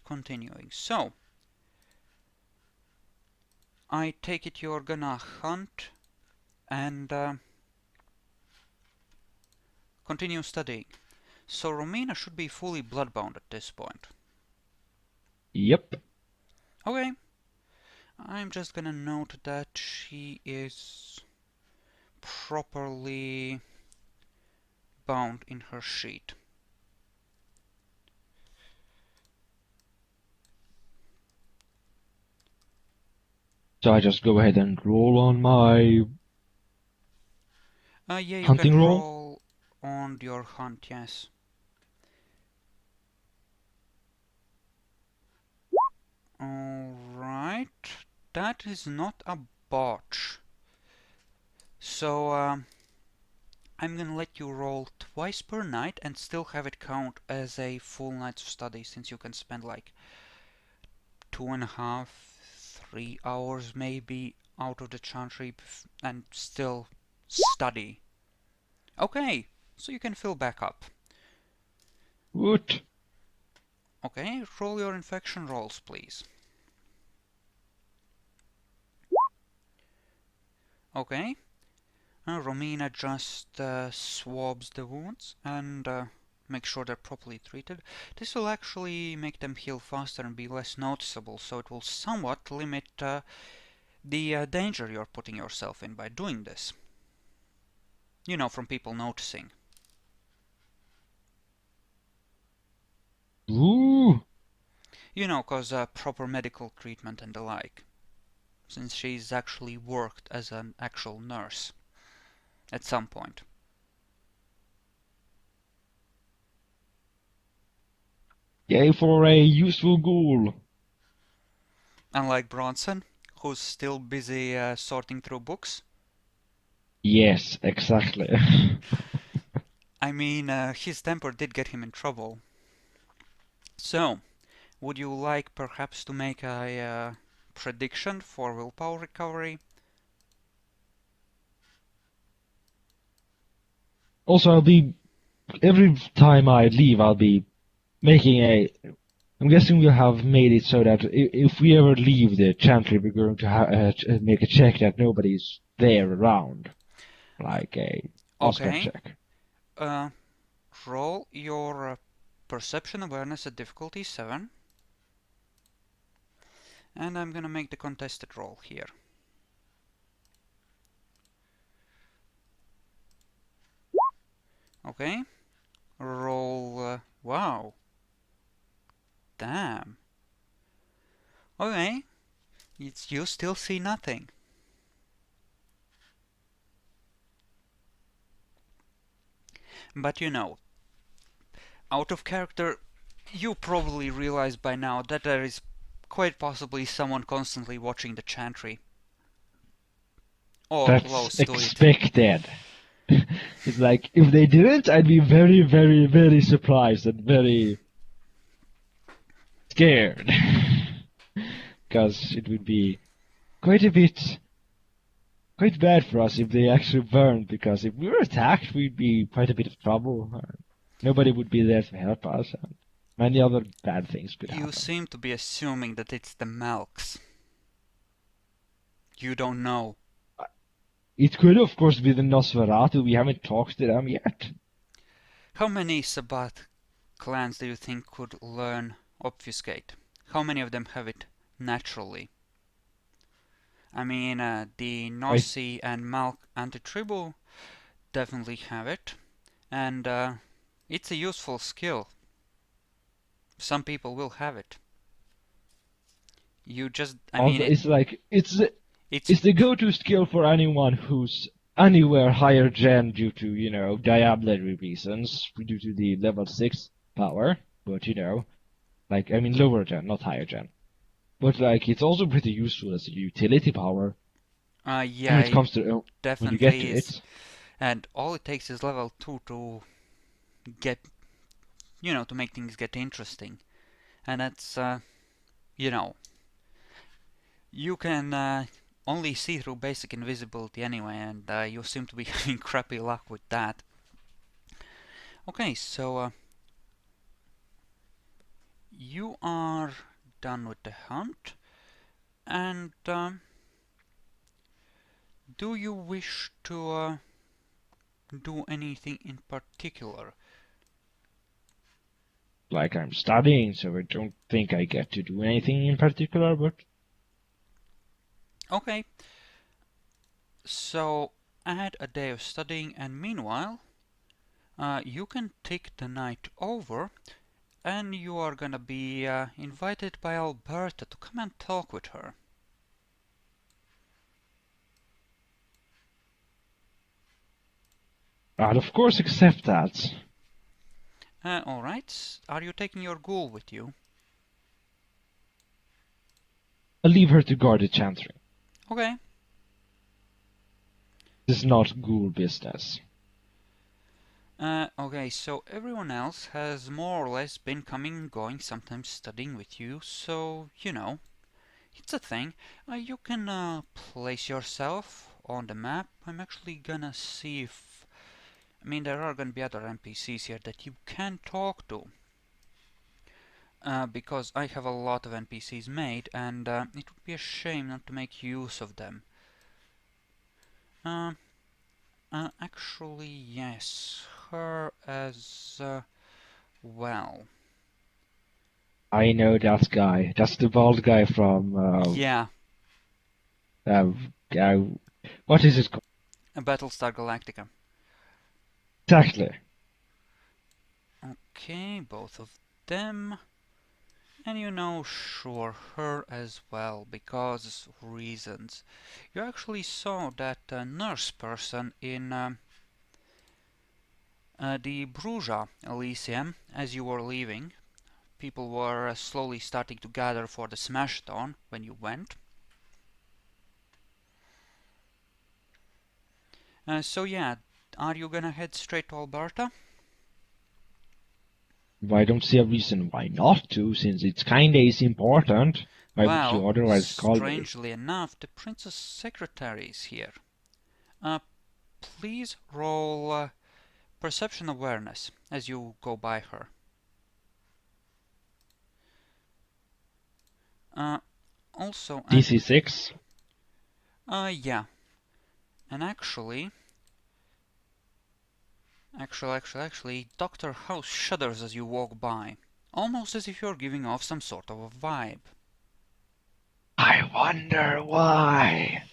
continuing. So, I take it you're gonna hunt and continue studying. So Romina should be fully bloodbound at this point. Yep. Okay. I'm just gonna note that she is properly bound in her sheet. So I just go ahead and roll on my Yeah, you hunting can roll. roll on your hunt, yes. Alright, that is not a botch. So, I'm gonna let you roll twice per night and still have it count as a full night of study, since you can spend like 2.5, 3 hours maybe out of the Chantry and still study. Okay, so you can fill back up. What? Okay, roll your infection rolls, please. Okay, Romina just swabs the wounds and make sure they're properly treated. This will actually make them heal faster and be less noticeable, so it will somewhat limit the danger you're putting yourself in by doing this. You know, from people noticing. Ooh. You know, cause proper medical treatment and the like. Since she's actually worked as an actual nurse at some point. Yay for a useful ghoul. Unlike Bronson, who's still busy sorting through books. Yes, exactly. I mean, his temper did get him in trouble. So, would you like perhaps to make a prediction for willpower recovery? Also, every time I leave, I'll be making I'm guessing we'll have made it so that if we ever leave the Chantry, we're going to make a check that nobody's there around. Like a Oscar Okay. check. Roll your perception awareness at difficulty 7. And I'm gonna make the contested roll here. Okay. Roll. Wow. Damn. Okay. You still see nothing. But you know, out of character, you probably realize by now that there is quite possibly someone constantly watching the Chantry. Or That's close to it. expected. It's like, if they didn't, I'd be very, very, very surprised and very scared. Because it would be quite bad for us if they actually weren't, because if we were attacked, we'd be quite a bit of trouble. Nobody would be there to help us, and many other bad things could You happen. seem to be assuming that it's the Malks. You don't know. It could, of course, be the Nosferatu. We haven't talked to them yet. How many Sabbath clans do you think could learn Obfuscate? How many of them have it naturally? I mean, the I Nossi and Malk anti-tribal definitely have it, and it's a useful skill. Some people will have it. You just, I mean, Also, it's like it's it's the go-to skill for anyone who's anywhere higher gen due to, diablerie reasons, due to the level 6 power, but like, I mean lower gen, not higher gen. But like, it's also pretty useful as a utility power when yeah, it it comes to, when you get to definitely is. it. And all it takes is level 2 to get, to make things get interesting. And that's, you know, you can only see through basic invisibility anyway, and you seem to be having crappy luck with that. Okay, so you are done with the hunt, and do you wish to do anything in particular? Like I'm studying, so I don't think I get to do anything in particular, but Okay, so add a day of studying, and meanwhile, you can take the night over, and you are gonna be invited by Alberta to come and talk with her. I'll of course accept that. Alright, are you taking your ghoul with you? I'll leave her to guard the Chantry. Okay. This is not ghoul business. Okay, so everyone else has more or less been coming and going, sometimes studying with you, so, you know, it's a thing. You can place yourself on the map. I'm actually gonna see if... I mean, there are gonna be other NPCs here that you can talk to. Because I have a lot of NPCs made, and it would be a shame not to make use of them. Actually, yes, her as well. I know that guy. That's the bald guy from Yeah, uh, uh, what is it called? Battlestar Galactica. Exactly. Okay, both of them. And you know, sure, her as well, because reasons. You actually saw that nurse person in the Bruja Elysium as you were leaving. People were slowly starting to gather for the Smashdown when you went. So yeah, are you gonna head straight to Alberta? I don't see a reason why not to, since it's kinda is important. Why would you Well, otherwise call me? strangely enough, the Princess Secretary is here. Uh, please roll perception awareness as you go by her. Uh, also, DC6? yeah, and actually, Dr. House shudders as you walk by, almost as if you're giving off some sort of a vibe. I wonder why.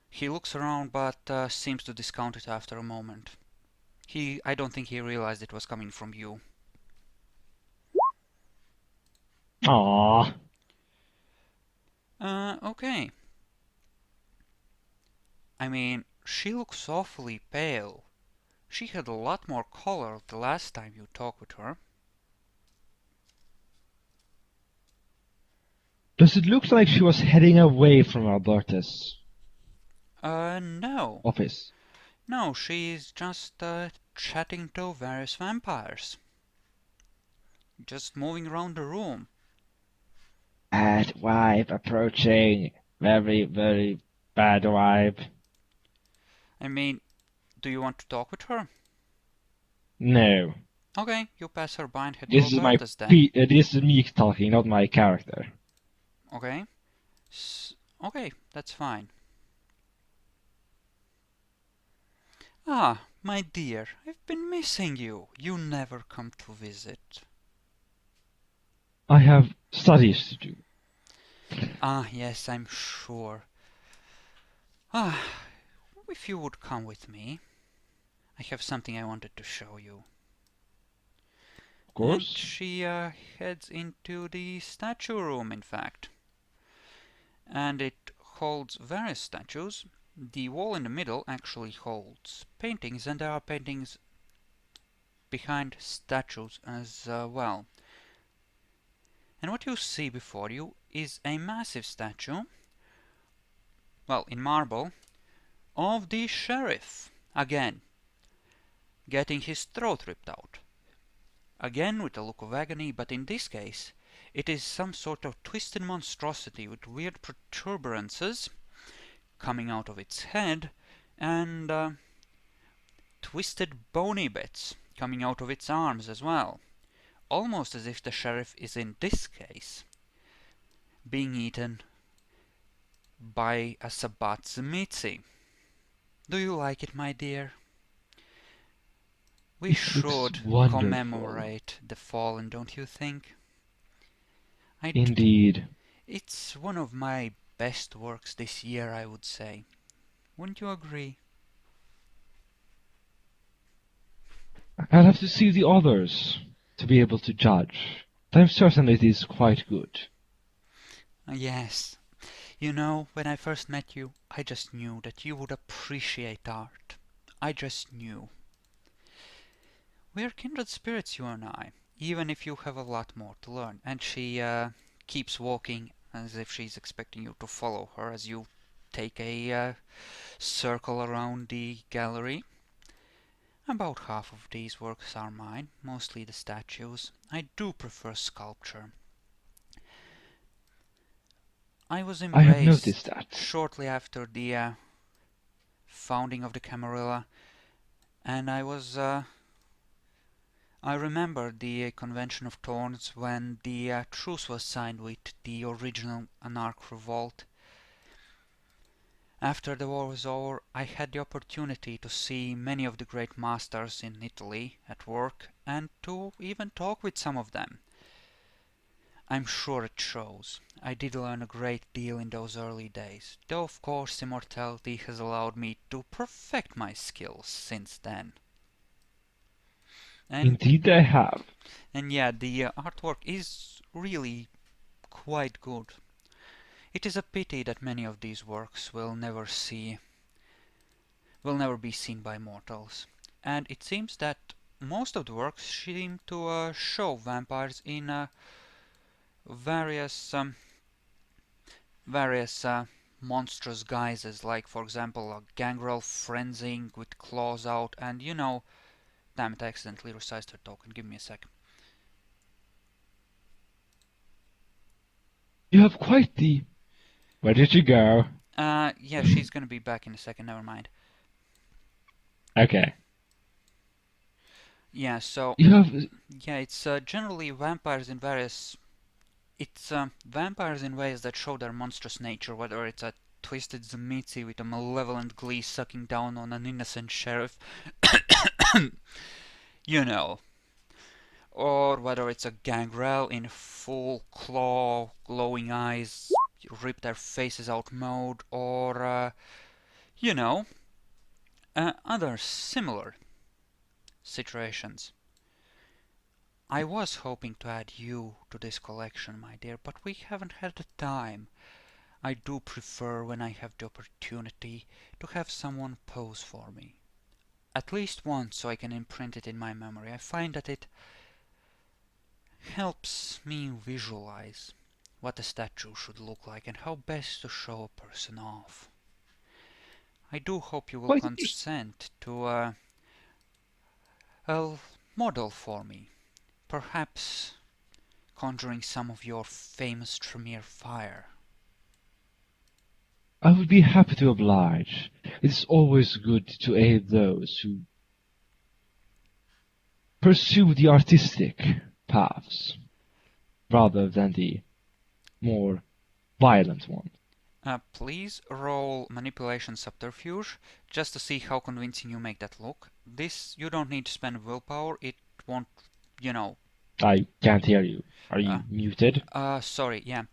He looks around, but seems to discount it after a moment. I don't think he realized it was coming from you. Aww. Okay. I mean, she looks awfully pale. She had a lot more color the last time you talked with her. Does it look like she was heading away from Alberta's No. office? No, she's just chatting to various vampires. Just moving around the room. Bad vibe approaching. Very, very bad vibe. I mean, do you want to talk with her? No. Okay, you pass her by and head to This is my Alberta's then. this is me talking, not my character. Okay. Okay, that's fine. Ah, my dear, I've been missing you. You never come to visit. I have studies to do. Ah, yes, I'm sure. Ah, if you would come with me, I have something I wanted to show you. Of And course. she heads into the statue room, in fact. And it holds various statues. The wall in the middle actually holds paintings, and there are paintings behind statues as well. And what you see before you is a massive statue, well, in marble, of the sheriff, again, getting his throat ripped out. Again with a look of agony, but in this case, it is some sort of twisted monstrosity with weird protuberances coming out of its head, and twisted bony bits coming out of its arms as well. almost as if the sheriff is in this case being eaten by a Sabbat Zemitzi. Do you like it, my dear? We It looks should wonderful. commemorate the fallen, don't you think? Indeed. It's one of my best works this year, I would say. Wouldn't you agree? I'll have to see the others to be able to judge. I'm certain it is quite good. Yes. You know, when I first met you, I just knew that you would appreciate art. I just knew. We're kindred spirits, you and I, even if you have a lot more to learn. And she keeps walking as if she's expecting you to follow her as you take a circle around the gallery. About half of these works are mine, mostly the statues. I do prefer sculpture. I was I have noticed embraced that. shortly after the founding of the Camarilla, and I remember the Convention of Thorns when the truce was signed with the original Anarch revolt. After the war was over, I had the opportunity to see many of the great masters in Italy at work, and to even talk with some of them. I'm sure it shows. I did learn a great deal in those early days, though of course immortality has allowed me to perfect my skills since then. And Indeed I have. yeah, the artwork is really quite good. It is a pity that many of these works will never be seen by mortals. And it seems that most of the works seem to show vampires in various various monstrous guises, like for example a gangrel frenzying with claws out, and you know, damn it, I accidentally resized her token. Give me a sec. You have quite the... Where did you go? Yeah, she's gonna be back in a second. Never mind. Okay. Yeah, so You have... yeah, it's generally vampires in various. It's vampires in ways that show their monstrous nature, whether it's a twisted Zemitzi with a malevolent glee sucking down on an innocent sheriff, you know, or whether it's a gangrel in full claw, glowing eyes, rip their faces out mode, or, you know, other similar situations. I was hoping to add you to this collection, my dear, but we haven't had the time. I do prefer, when I have the opportunity, to have someone pose for me. At least once, so I can imprint it in my memory. I find that it helps me visualize what a statue should look like and how best to show a person off. I do hope you will quite interesting. consent to a model for me, perhaps conjuring some of your famous Tremere fire. I would be happy to oblige. It's always good to aid those who pursue the artistic paths rather than the more violent one. Please roll manipulation subterfuge just to see how convincing you make that look. This, you don't need to spend willpower, it won't, you know. I can't hear you. Are Uh, you muted? Sorry, yeah.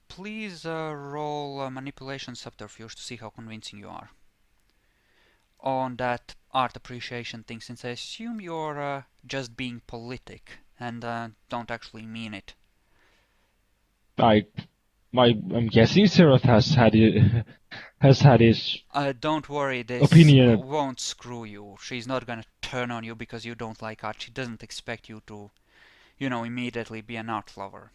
Please roll manipulation subterfuge to see how convincing you are on that art appreciation thing, since I assume you're just being politic and don't actually mean it. I, I'm guessing Seraph has had his Don't worry, this opinion. won't screw you. She's not gonna turn on you because you don't like art. She doesn't expect you to, you know, immediately be an art lover.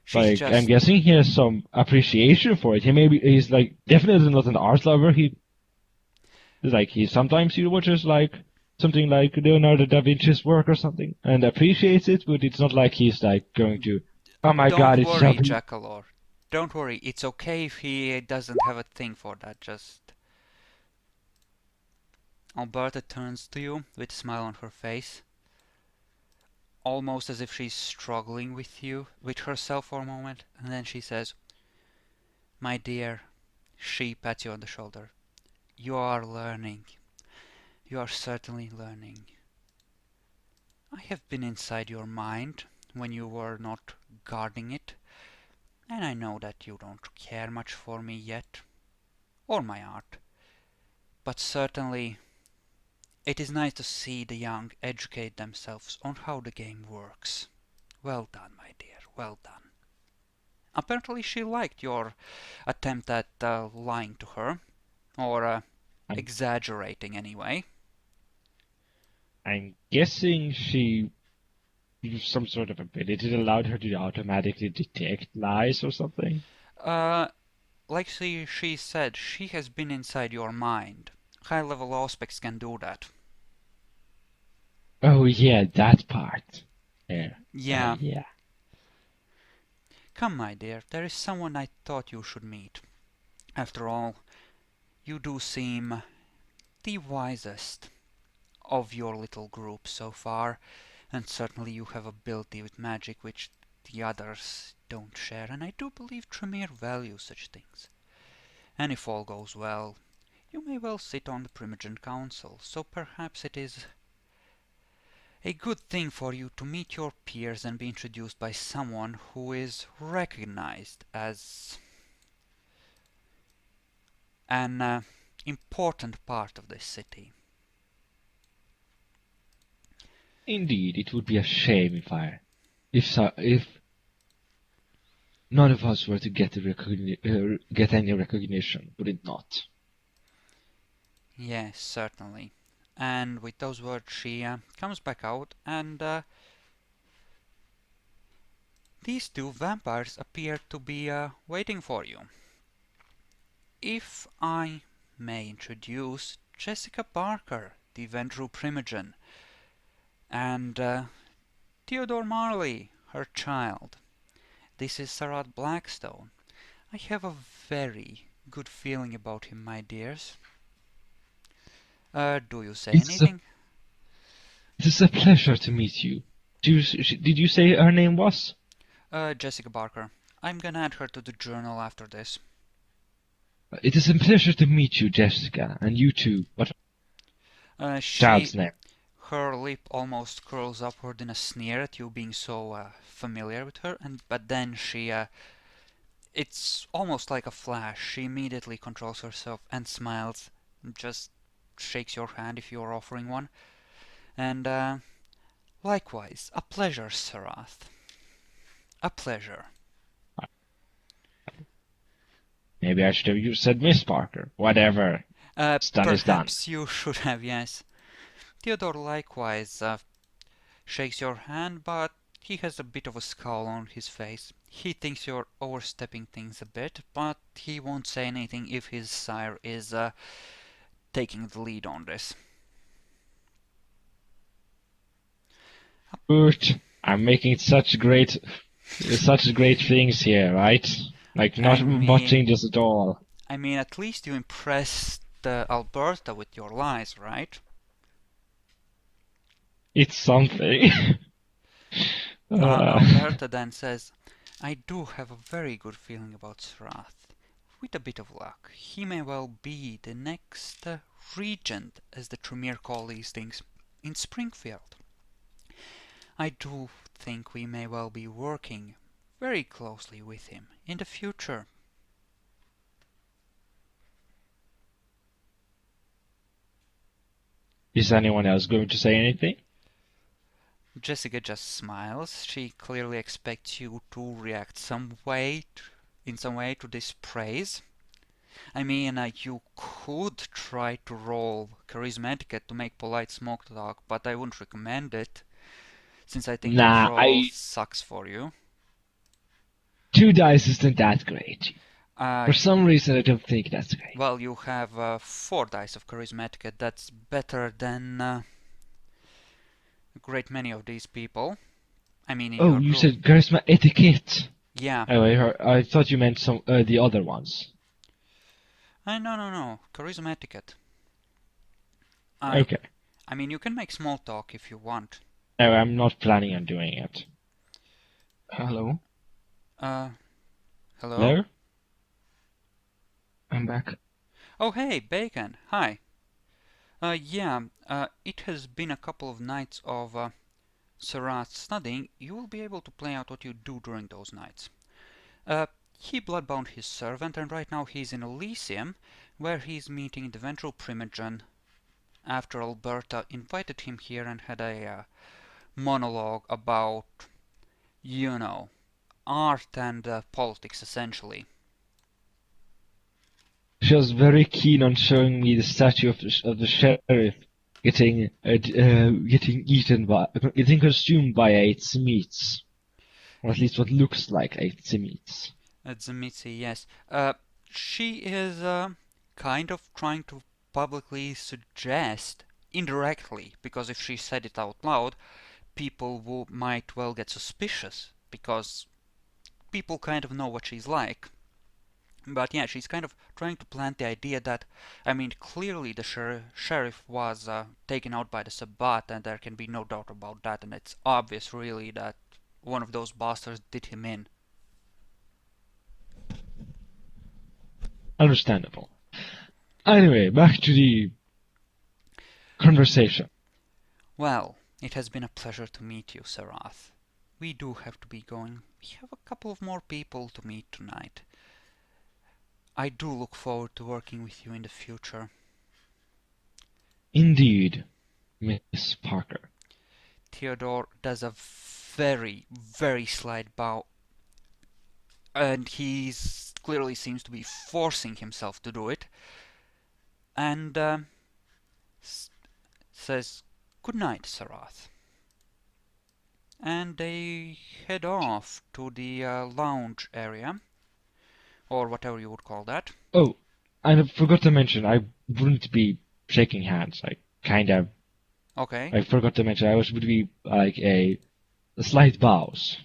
She's Like, I'm just, guessing he has some appreciation for it. He's like definitely not an art lover. He sometimes he watches like something like Leonardo da Vinci's work or something and appreciates it, but it's not like he's like going to, oh my don't god, it's worry, something. Jackalor. Don't worry, it's okay if he doesn't have a thing for that. Just Alberta turns to you with a smile on her face. almost as if she's struggling with herself for a moment, and then she says, "My dear," she pats you on the shoulder, "you are learning. You are certainly learning. I have been inside your mind when you were not guarding it, and I know that you don't care much for me yet, or my art, but certainly it is nice to see the young educate themselves on how the game works. Well done, my dear, well done." Apparently she liked your attempt at lying to her, or I'm, exaggerating anyway. I'm guessing she used some sort of ability that allowed her to automatically detect lies or something. Uh, like she said, she has been inside your mind. High-level aspects can do that. Oh yeah, that part. Yeah. Yeah. Yeah. Come, my dear, there is someone I thought you should meet. After all, you do seem the wisest of your little group so far, and certainly you have ability with magic which the others don't share, and I do believe Tremere values such things. And if all goes well, you may well sit on the Primogen Council, so perhaps it is a good thing for you to meet your peers and be introduced by someone who is recognized as an important part of this city. Indeed, it would be a shame if none of us were to get get any recognition, would it not? Yes, certainly. And with those words, she comes back out, and these two vampires appear to be waiting for you. If I may introduce Jessica Barker, the Vendrew Primogen, and Theodore Marley, her child. This is Sarat Blackstone. I have a very good feeling about him, my dears. Do you say It's a anything? it is a pleasure to meet you. Did you say her name was? Jessica Barker. I'm gonna add her to the journal after this. It is a pleasure to meet you, Jessica, and you too. What She, child's name? her lip almost curls upward in a sneer at you being so familiar with her, and but then it's almost like a flash. She immediately controls herself and smiles, just shakes your hand if you're offering one, and likewise, a pleasure, Sarath. A pleasure. Maybe I should have you said Miss Parker. Whatever. It's done is done. Perhaps you should have, yes. Theodore likewise shakes your hand, but he has a bit of a scowl on his face. He thinks you're overstepping things a bit, but he won't say anything if his sire is taking the lead on this. Good. I'm making such great things here, right? Like I not mean, botching this at all. at least you impressed Alberta with your lies, right? It's something. Alberta then says, "I do have a very good feeling about Srath. With a bit of luck, he may well be the next regent, as the Tremere call these things, in Springfield. I do think we may well be working very closely with him in the future." Is anyone else going to say anything? Jessica just smiles. She clearly expects you to react in some way to this praise. You could try to roll charisma etiquette to make polite smoke talk, but I wouldn't recommend it, since I think that Nah, roll I sucks for you. 2 dice isn't that great. Uh, For some reason, I don't think that's great. well, you have 4 dice of charisma etiquette. That's better than a great many of these people. In Oh, your you group. said charisma etiquette. Yeah. Oh, I thought you meant some the other ones. No. Charisma etiquette. Okay. You can make small talk if you want. I'm not planning on doing it. Hello, Hello? Hello? I'm back. Oh, hey, Bacon. Hi. Yeah, it has been a couple of nights of Sarath studying. You will be able to play out what you do during those nights. He bloodbound his servant, and right now he's in Elysium, where he's meeting the Ventral Primogen after Alberta invited him here and had a monologue about, you know, art and politics, essentially. She was very keen on showing me the statue of the sheriff getting consumed by a Tzimitz, or at least what looks like a Tzimitz. Zemitzi, yes. She is kind of trying to publicly suggest, indirectly, because if she said it out loud, people might well get suspicious, because people kind of know what she's like. But yeah, she's kind of trying to plant the idea that, I mean, clearly the sheriff was taken out by the Sabbat, and there can be no doubt about that, and it's obvious, really, that one of those bastards did him in. Understandable. Anyway, back to the conversation. Well, it has been a pleasure to meet you, Sarath. We do have to be going. We have a couple of more people to meet tonight. I do look forward to working with you in the future. Indeed, Miss Parker. Theodore does a very, very slight bow, and he clearly seems to be forcing himself to do it, and says, "Good night, Sarath." And they head off to the lounge area, or whatever you would call that. Oh, I forgot to mention, I wouldn't be shaking hands. Okay. I forgot to mention, would be like a slight bows.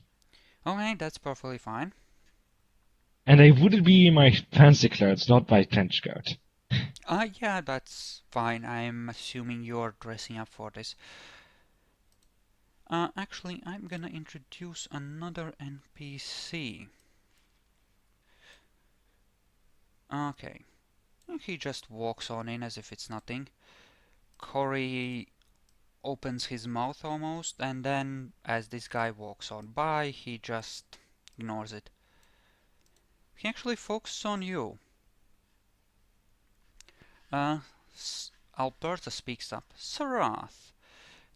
Okay, that's perfectly fine. And I would be in my fancy clothes, not my trench coat. Yeah, that's fine. I'm assuming you're dressing up for this. Actually, I'm gonna introduce another NPC. Okay. He just walks on in as if it's nothing. Corey opens his mouth almost, and then as this guy walks on by, he just ignores it. He actually focuses on you. Uh, Alberta speaks up. Sarath,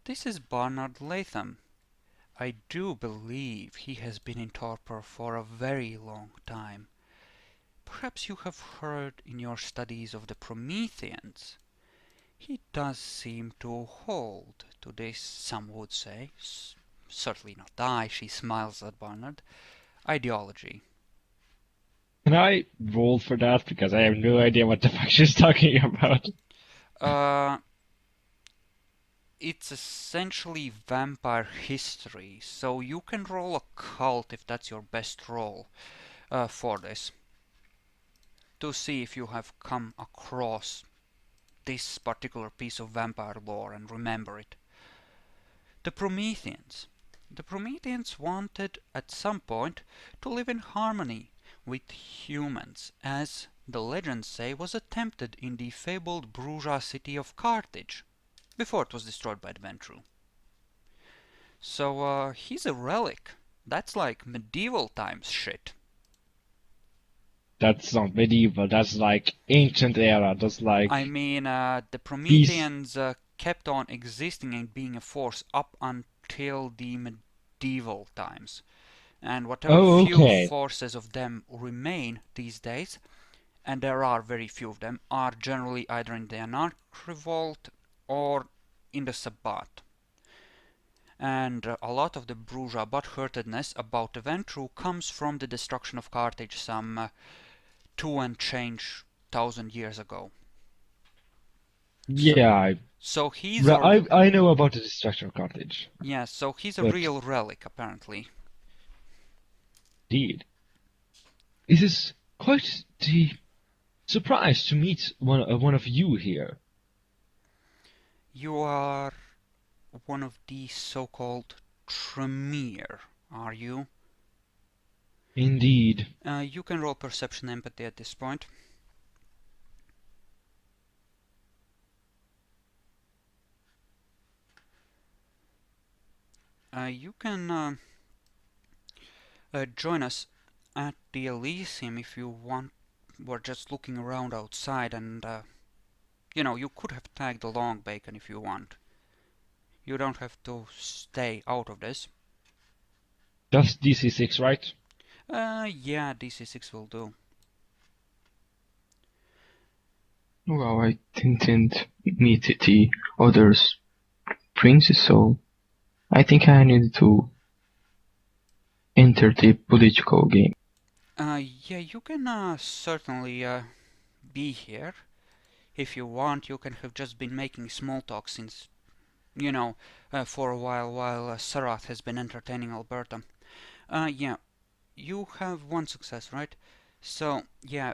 this is Barnard Latham. I do believe he has been in torpor for a very long time. Perhaps you have heard in your studies of the Prometheans. He does seem to hold to this, some would say, certainly not I, she smiles at Barnard, ideology. Can I roll for that? Because I have no idea what the fuck she's talking about. It's essentially vampire history, so you can roll a cult if that's your best roll for this, to see if you have come across this particular piece of vampire lore and remember it. The Prometheans. The Prometheans wanted at some point to live in harmony with humans, as the legends say was attempted in the fabled bourgeois city of Carthage, before it was destroyed by the Ventru. So he's a relic. That's like medieval times shit. That's not medieval, that's like ancient era, that's like... I mean, the Prometheans kept on existing and being a force up until the medieval times. And whatever Oh, few okay. forces of them remain these days, and there are very few of them, are generally either in the Anarch Revolt or in the Sabbat. And a lot of the bourgeois butthurtedness about the Ventru comes from the destruction of Carthage some 2,000 years ago. Yeah, So he's I know about the destruction of Carthage. yeah, so he's a But real relic apparently. indeed. It is quite the surprise to meet one of you here. You are one of these so-called Tremere, are you? Indeed. You can roll perception empathy at this point. You can join us at the Elysium if you want. We're just looking around outside, and you know, you could have tagged along, Bacon, if you want. You don't have to stay out of this. Just DC6, right? Yeah, DC6 will do. Well, I didn't meet the others princes, so I think I need to enter the political game. Yeah, you can certainly be here. If you want, you can have just been making small talk since, you know, for a while Sarath has been entertaining Alberta. Yeah, you have one success, right? So, yeah,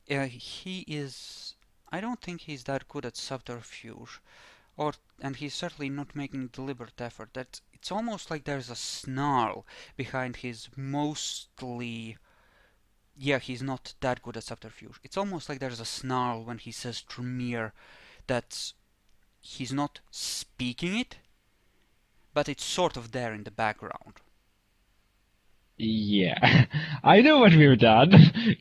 he is... I don't think he's that good at subterfuge. And he's certainly not making deliberate effort. It's almost like there's a snarl behind his mostly... Yeah, he's not that good at subterfuge. It's almost like there's a snarl when he says Tremere, that he's not speaking it, but it's sort of there in the background. Yeah, I know what we've done.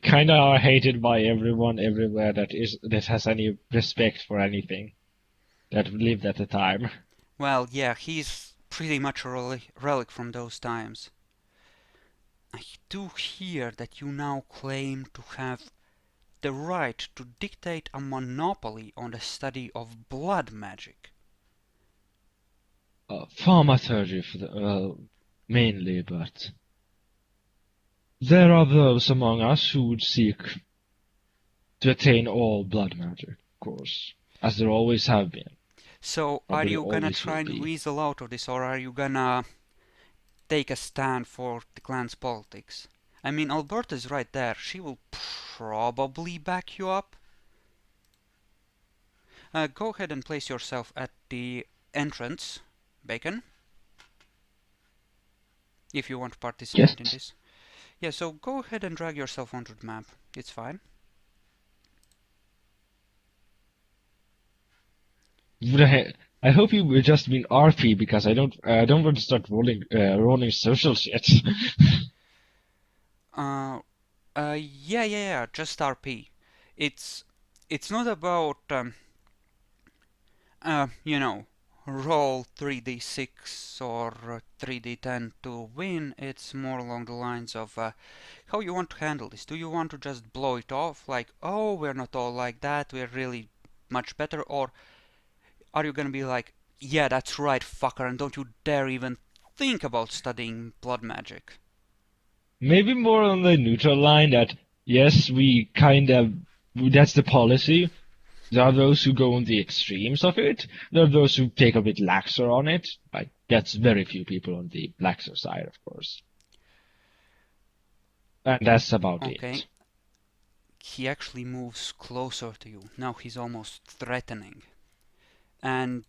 Kinda are hated by everyone everywhere that has any respect for anything that lived at the time. Well, yeah, he's pretty much a relic from those times. I do hear that you now claim to have the right to dictate a monopoly on the study of blood magic. Pharmaturgy mainly, but there are those among us who would seek to attain all blood magic, of course, as there always have been. So, are Probably you gonna always try will and be. weasel out of this, or are you gonna take a stand for the clan's politics? I mean, Alberta's right there. She will probably back you up. Go ahead and place yourself at the entrance, Bacon, if you want to participate in Yes. this. Yeah, so go ahead and drag yourself onto the map. It's fine. I hope you will just mean RP because I don't want to start rolling social shit. Yeah, just RP. It's it's not about you know, roll 3d6 or 3d10 to win. It's more along the lines of how you want to handle this. Do you want to just blow it off like, oh, we're not all like that, we're really much better, or are you gonna be like, yeah, that's right, fucker, and don't you dare even think about studying blood magic? Maybe more on the neutral line that yes, that's the policy. There are those who go on the extremes of it. There are those who take a bit laxer on it. Like that's very few people on the laxer side, of course. And that's about Okay, it. he actually moves closer to you. Now he's almost threatening. And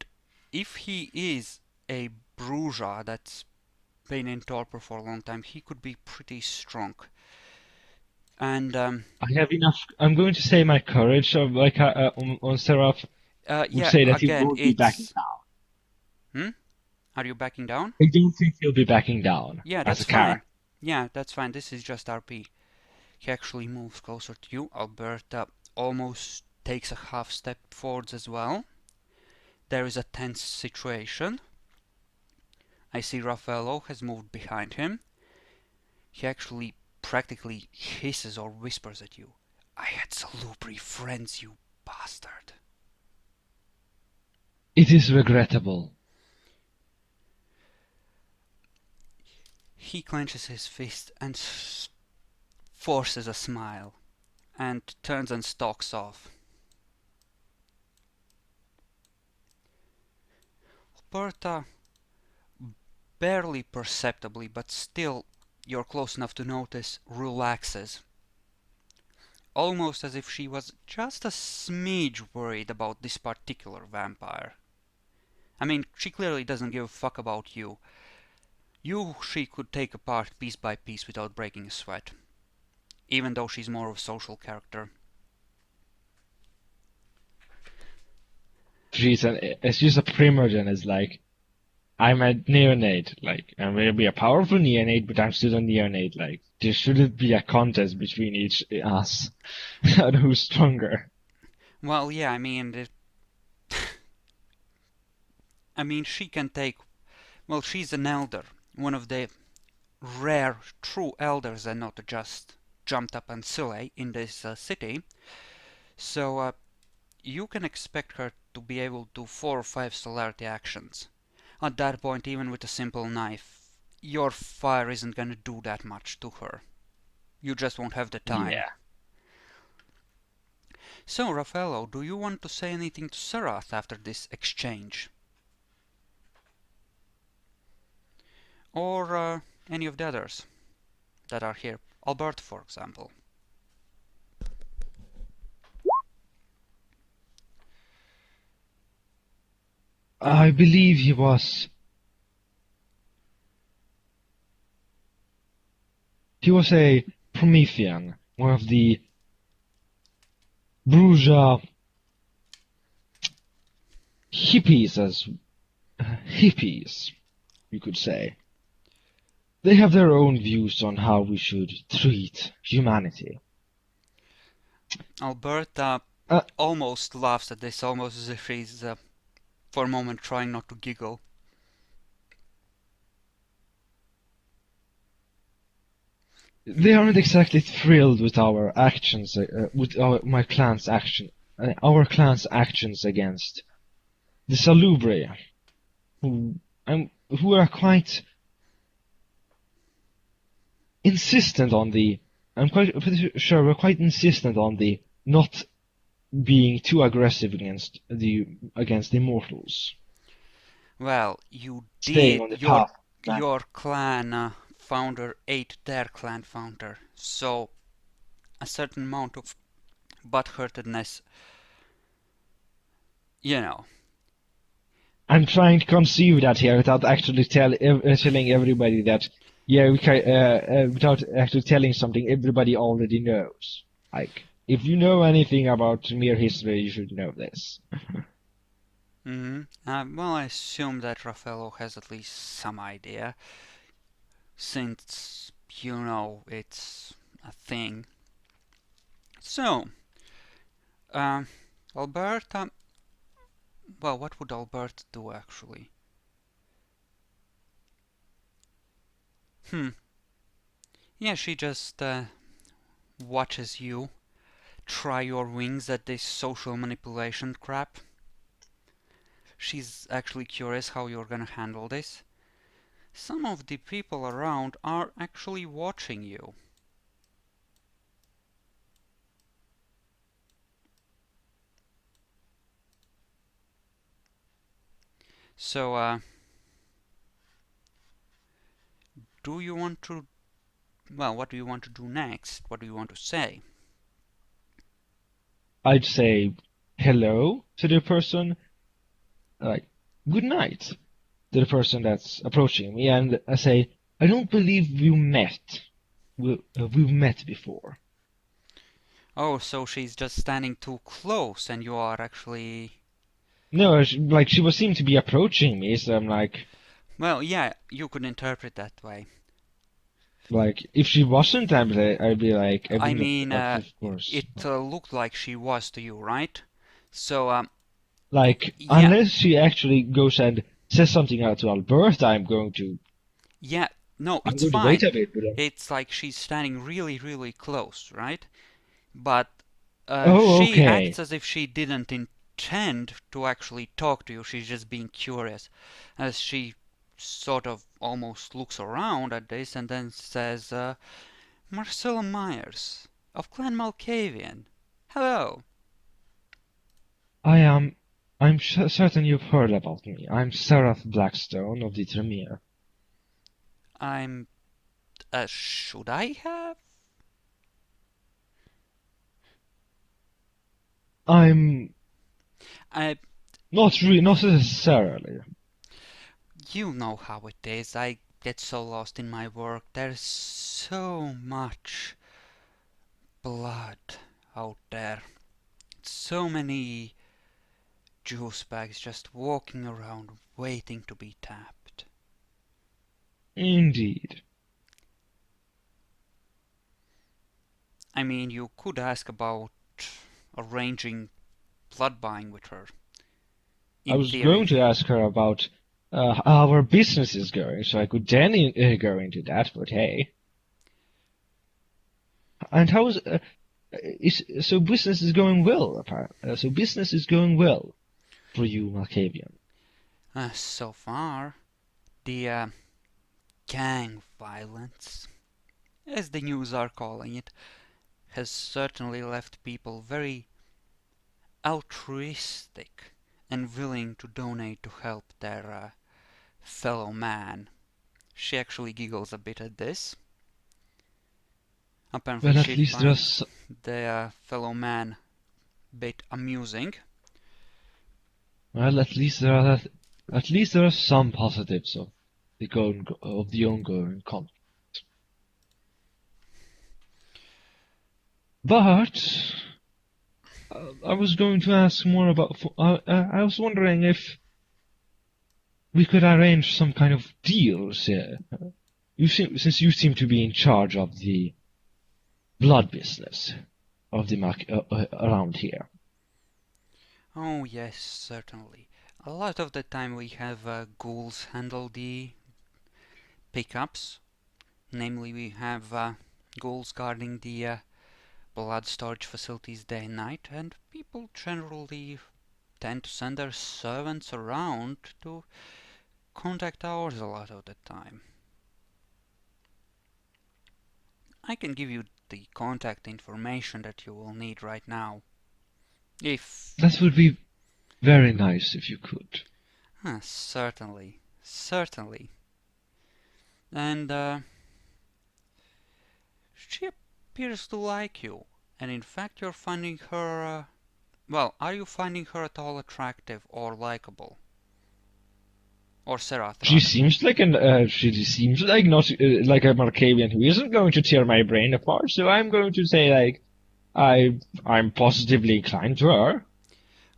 if he is a bruja that's been in torpor for a long time, he could be pretty strong. And I have enough. I'm going to say my courage of on Seraph would yeah, say that he again, won't be backing it's down. are you backing down? I don't think he'll be backing down Yeah, as that's a fine. character. Yeah, that's fine. This is just RP. He actually moves closer to you. Alberta almost takes a half step forwards as well. There is a tense situation. I see Raffaello has moved behind him. He actually practically hisses or whispers at you. I had salubri friends, you bastard. It is regrettable. He clenches his fist and forces a smile and turns and stalks off. Alberta, barely perceptibly, but still you're close enough to notice, relaxes. almost as if she was just a smidge worried about this particular vampire. I mean, she clearly doesn't give a fuck about you. You she could take apart piece by piece without breaking a sweat, even though she's more of a social character. She's a primogen. It's like, I'm a neonate. Like, I'm gonna be a powerful neonate, but I'm still a neonate. Like, there shouldn't be a contest between each us on who's stronger. Well, yeah, I mean, she can take. Well, she's an elder, one of the rare true elders, and not just jumped up and silly in this city. So you can expect her to be able to do 4 or 5 celerity actions. At that point, even with a simple knife, your fire isn't gonna do that much to her. You just won't have the time. Yeah. So, Raffaello, do you want to say anything to Serath after this exchange? Or any of the others that are here? Albert, for example. I believe he was a Promethean, one of the bourgeois hippies, you could say. They have their own views on how we should treat humanity. Alberta almost laughs at this, almost as if she's for a moment trying not to giggle. They aren't exactly thrilled with our actions, my clan's our clan's actions against the Salubre, who are quite insistent on the. I'm quite pretty sure we're quite insistent on the not being too aggressive against the mortals. Well, you Staying did. on the path. Your clan founder ate their clan founder, so a certain amount of butthurtedness, you know. I'm trying to conceive that here without actually telling everybody that. Yeah, without actually telling something everybody already knows. Like, if you know anything about Tremere history, you should know this. Well, I assume that Raffaello has at least some idea, since, it's a thing. So, Alberta, well, what would Alberta do, actually? Yeah, she just watches you try your wings at this social manipulation crap. She's actually curious how you're gonna handle this. Some of the people around are actually watching you. So, do you want to... Well, what do you want to do next? What do you want to say? I'd say hello to the person, like, good night to the person that's approaching me, and I say, I don't believe we've met before. Oh, so she's just standing too close and you are actually... No, she was seemed to be approaching me, so I'm like... Well, yeah, you could interpret that way. Like, if she wasn't, I'd be like... I mean, of course. it looked like she was to you, right? So, like, yeah. Unless she actually goes and says something out to Alberta, I'm going to... Yeah, no, I'm it's going to fine. wait a bit, but It's like she's standing really, really close, right? But she okay. acts as if she didn't intend to actually talk to you. She's just being curious, as she sort of almost looks around at this and then says, Marcella Myers of Clan Malkavian. Hello. I'm certain you've heard about me. I'm Seraph Blackstone of the Tremere. I'm... should I have? I'm I, not necessarily. you know how it is. I get so lost in my work. There's so much blood out there. So many juice bags just walking around waiting to be tapped. Indeed. I mean, you could ask about arranging blood buying with her. I In was going theory. to ask her about how her business is going, so I could then go into that, but hey. And so business is going well, apparently. So business is going well for you, Malkavian. So far, the gang violence, as the news are calling it, has certainly left people very altruistic and willing to donate to help their fellow man. She actually giggles a bit at this. Apparently Well, at she least finds the fellow man a bit amusing. at least there are some positives of the ongoing conflict. But I was going to ask more about. I was wondering if we could arrange some kind of deals here. Since you seem to be in charge of the blood business of the around here. Oh yes, certainly. A lot of the time we have ghouls handle the pickups. Namely, we have ghouls guarding the blood storage facilities day and night, and people generally tend to send their servants around to contact ours a lot of the time. I can give you the contact information that you will need right now. If... That would be very nice if you could. Certainly. Certainly. And she appears to like you. And in fact, you're finding her... well, are you finding her at all attractive or likable? Or Serath, She rather. seems like she seems like not like a Markavian who isn't going to tear my brain apart. So I'm going to say like I'm positively inclined to her.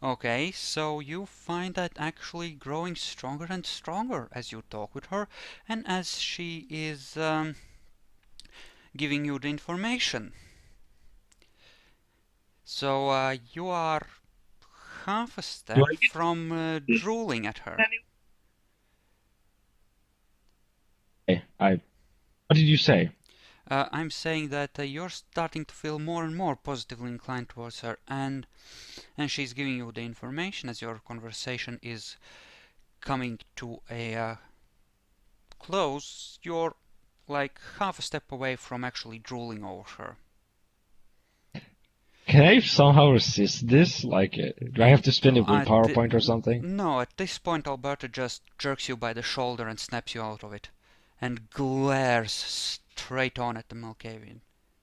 Okay, so you find that actually growing stronger and stronger as you talk with her and as she is giving you the information. So you are half a Do step I from get drooling at her. What did you say? I'm saying that you're starting to feel more and more positively inclined towards her, and she's giving you the information as your conversation is coming to a close. You're like half a step away from actually drooling over her. Can I somehow resist this? Like, do I have to spend a willpower point or something? No, at this point Alberta just jerks you by the shoulder and snaps you out of it, and glares straight on at the Malkavian.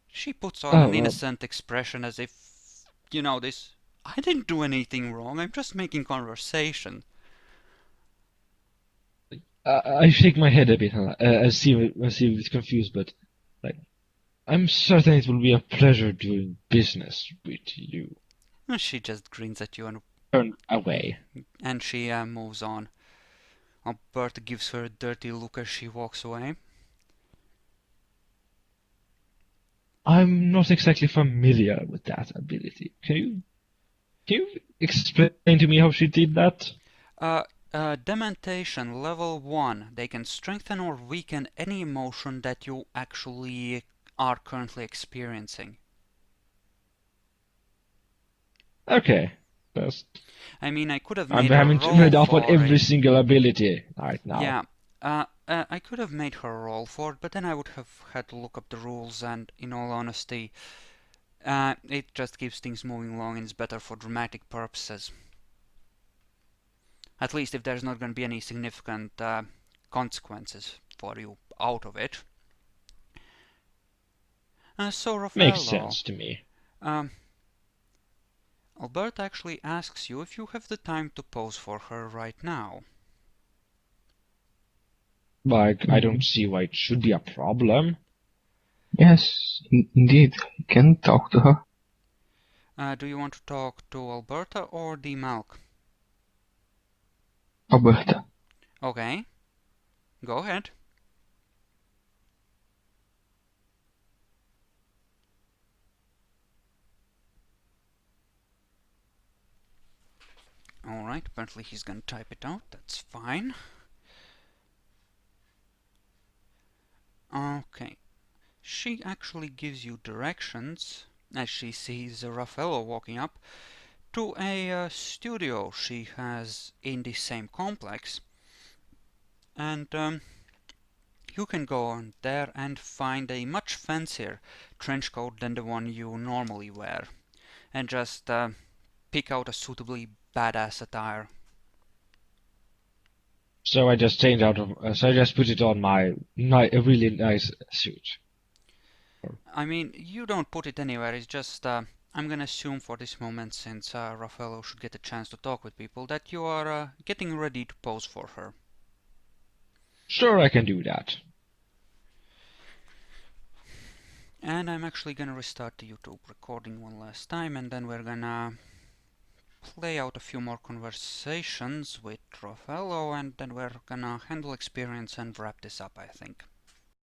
She puts on an Oh, innocent expression as if, you know, this, I didn't do anything wrong, I'm just making conversation. I shake my head a bit. I seem a bit confused, but like, I'm certain it will be a pleasure doing business with you. She just grins at you Turn away. and she moves on. Alberta gives her a dirty look as she walks away. I'm not exactly familiar with that ability. Can you explain to me how she did that? Dementation level 1. They can strengthen or weaken any emotion that you actually are currently experiencing. Okay. I mean, I could have I'm made a having roll read up on for every it. single ability right now. Yeah, I could have made her roll for it, but then I would have had to look up the rules, and in all honesty, it just keeps things moving along and is better for dramatic purposes. At least if there's not going to be any significant consequences for you out of it. So, Makes Raffaello, sense to me. um, Alberta actually asks you if you have the time to pose for her right now. Like, I don't see why it should be a problem. Yes, indeed. I can talk to her. Do you want to talk to Alberta or the Malk? Alberta. Okay, go ahead. Alright, apparently he's gonna type it out, that's fine. Okay, she actually gives you directions, as she sees Raffaello walking up, to a studio she has in the same complex. And you can go on there and find a much fancier trench coat than the one you normally wear, and just pick out a suitably badass attire. So I just changed out of. So I just put it on my a really nice suit. I mean, you don't put it anywhere, it's just I'm gonna assume for this moment, since Raffaello should get a chance to talk with people, that you are getting ready to pose for her. Sure, I can do that. And I'm actually gonna restart the YouTube recording one last time, and then we're gonna play out a few more conversations with Raffaello, and then we're gonna handle experience and wrap this up, I think.